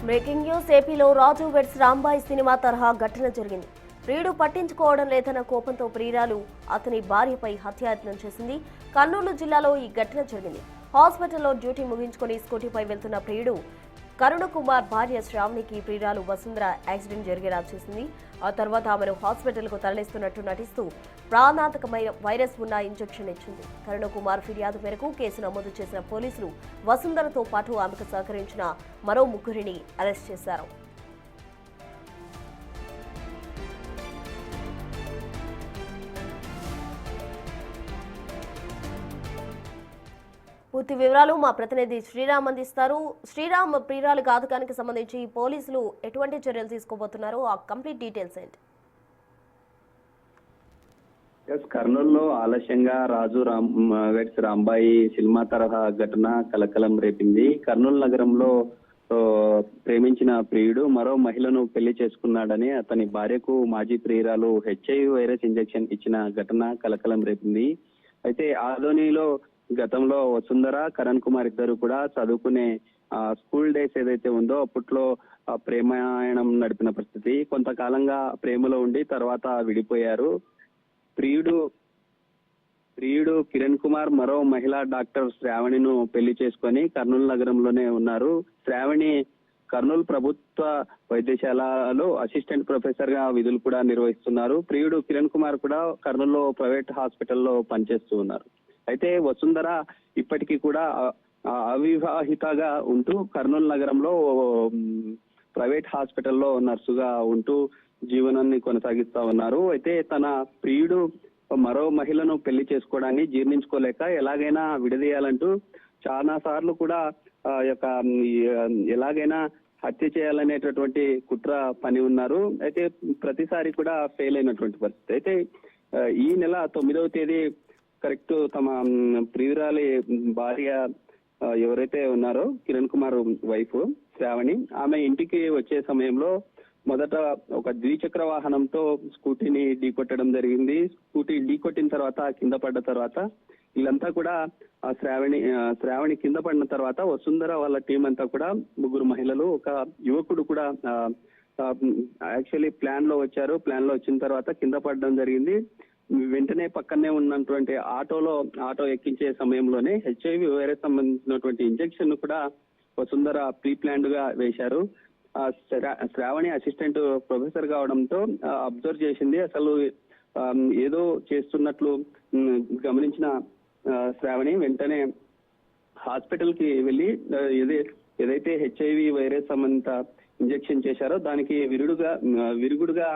Breaking news. ఏపీలో రాజు weds Rambai cinema తరహా ఘటన జరిగింది. ప్రియుడు పట్టించుకోవడం లేదన్న కోపంతో ప్రియురాలు అతని భార్యపై హత్యాయత్నం చేసింది. కర్నూలు జిల్లాలో ఈ ఘటన జరిగింది. హాస్పిటల్లో డ్యూటీ ముగించుకొని స్కూటీపై వెళ్తున్న ప్రియుడు కరుణ కుమార్ భార్య శ్రావణికి ప్రియురాలు వసుంధర యాక్సిడెంట్ జరిగేలా చేసింది. ఆ తర్వాత ఆమెను హాస్పిటల్కు తరలిస్తున్నట్టు నటిస్తూ ప్రాణాంతకమైన వైరస్ ఉన్న ఇంజెక్షన్ ఇచ్చింది. కరుణ కుమార్ ఫిర్యాదు మేరకు కేసు నమోదు చేసిన పోలీసులు వసుంధరతో పాటు ఆమెకు సహకరించిన మరో ముగ్గురిని అరెస్ట్ చేశారు. పూర్తి వివరాలు మా ప్రతినిధి శ్రీరామ్ అందిస్తారు. శ్రీరామ్, ప్రియురాలి ఘాతుకానికి సంబంధించి పోలీసులు ఎటువంటి చర్యలు తీసుకోబోతున్నారు? ఆ కంప్లీట్ డీటెయిల్స్ ఏంటి? కర్నూలులో ఆలస్యంగా రాజు వెడ్స్ రాంబాయి సినిమా తరహా ఘటన కలకలం రేపింది. కర్నూలు నగరంలో ప్రేమించిన ప్రియుడు మరో మహిళను పెళ్లి చేసుకున్నాడని అతని భార్యకు మాజీ ప్రియురాలు HIV వైరస్ ఇంజెక్షన్ ఇచ్చిన ఘటన కలకలం రేపింది. అయితే ఆదోనిలో గతంలో వసుంధర, కరణ్ కుమార్ ఇద్దరు కూడా చదువుకునే స్కూల్ డేస్ ఏదైతే ఉందో అప్పట్లో ప్రేమాయణం నడిపిన పరిస్థితి. కొంతకాలంగా ప్రేమలో ఉండి తర్వాత విడిపోయారు. ప్రియుడు కిరణ్ కుమార్ మరో మహిళా డాక్టర్ శ్రావణిను పెళ్లి చేసుకొని కర్నూలు నగరంలోనే ఉన్నారు. శ్రావణి కర్నూలు ప్రభుత్వ వైద్యశాలలో అసిస్టెంట్ ప్రొఫెసర్ గా విధులు కూడా నిర్వహిస్తున్నారు. ప్రియుడు కిరణ్ కుమార్ కూడా కర్నూలులో ప్రైవేట్ హాస్పిటల్లో పనిచేస్తూ ఉన్నారు. అయితే వసుంధర ఇప్పటికీ కూడా అవివాహితగా ఉంటూ కర్నూలు నగరంలో ప్రైవేట్ హాస్పిటల్లో నర్సుగా ఉంటూ జీవనాన్ని కొనసాగిస్తా ఉన్నారు. అయితే తన ప్రియుడు మరో మహిళను పెళ్లి చేసుకోవడాన్ని జీర్ణించుకోలేక ఎలాగైనా విడదీయాలంటూ చాలా సార్లు కూడా ఎలాగైనా హత్య చేయాలనేటటువంటి కుట్ర పని ఉన్నారు. అయితే ప్రతిసారి కూడా ఫెయిల్ అయినటువంటి పరిస్థితి. అయితే ఈ నెల 9వ తేదీ కరెక్ట్ తమ ప్రియురాలి భార్య ఎవరైతే ఉన్నారో కిరణ్ కుమార్ వైఫ్ శ్రావణి, ఆమె ఇంటికి వచ్చే సమయంలో మొదట ఒక ద్విచక్ర వాహనంతో స్కూటీని ఢీకొట్టడం జరిగింది. స్కూటీ ఢీకొట్టిన తర్వాత కింద పడ్డ తర్వాత వీళ్ళంతా కూడా శ్రావణి కింద పడిన తర్వాత వసుంధర వాళ్ళ టీం అంతా కూడా ముగ్గురు మహిళలు, ఒక యువకుడు కూడా యాక్చువల్లీ ప్లాన్ లో వచ్చారు. ప్లాన్ లో వచ్చిన తర్వాత కింద పడడం జరిగింది. వెంటనే పక్కనే ఉన్నటువంటి ఆటో ఎక్కించే సమయంలోనే HIV వైరస్ సంబంధించినటువంటి ఇంజెక్షన్ కూడా వసుంధర ప్రీ ప్లాన్డ్ గా వేశారు. శ్రావణి అసిస్టెంట్ ప్రొఫెసర్ కావడంతో అబ్జర్వ్ చేసింది. అసలు ఏదో చేస్తున్నట్లు గమనించిన శ్రావణి వెంటనే హాస్పిటల్ కి వెళ్ళి ఏదైతే HIV వైరస్ సంబంధిత ఇంజెక్షన్ చేశారో దానికి విరుగుడుగా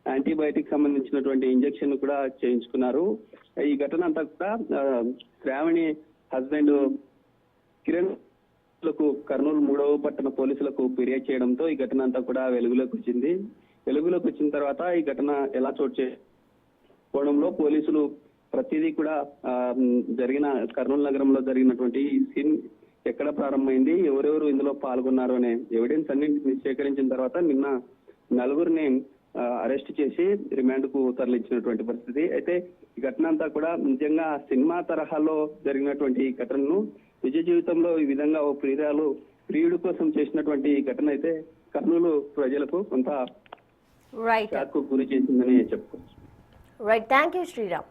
యాంటీబయాటిక్ సంబంధించినటువంటి ఇంజెక్షన్ కూడా చేయించుకున్నారు. ఈ ఘటన అంతా కూడా శ్రావణి హస్బెండ్ కిరణ్ లకు కర్నూలు 3వ పట్టణ పోలీసులకు ఫిర్యాదు చేయడంతో ఈ ఘటన అంతా కూడా వెలుగులోకి వచ్చింది. వెలుగులోకి వచ్చిన తర్వాత ఈ ఘటన ఎలా చోటు చేసుకోవడంలో పోలీసులు ప్రతిదీ కూడా కర్నూలు నగరంలో జరిగినటువంటి సీన్ ఎక్కడ ప్రారంభమైంది, ఎవరెవరు ఇందులో పాల్గొన్నారు అనే ఎవిడెన్స్ అన్నింటిని సేకరించిన తర్వాత నిన్న నలుగురిని అరెస్ట్ చేసి రిమాండ్ కు తరలించినటువంటి పరిస్థితి. అయితే ఈ ఘటన అంతా కూడా నిజంగా సినిమా తరహాలో జరిగినటువంటి ఈ ఘటనను నిజ జీవితంలో ఈ విధంగా ఓ ప్రియుడు కోసం చేసినటువంటి ఈ ఘటన అయితే కర్నూలు ప్రజలకు కొంత షాక్ కు గురి చేసిందని చెప్పుకోవచ్చు. Right, thank you Sriram.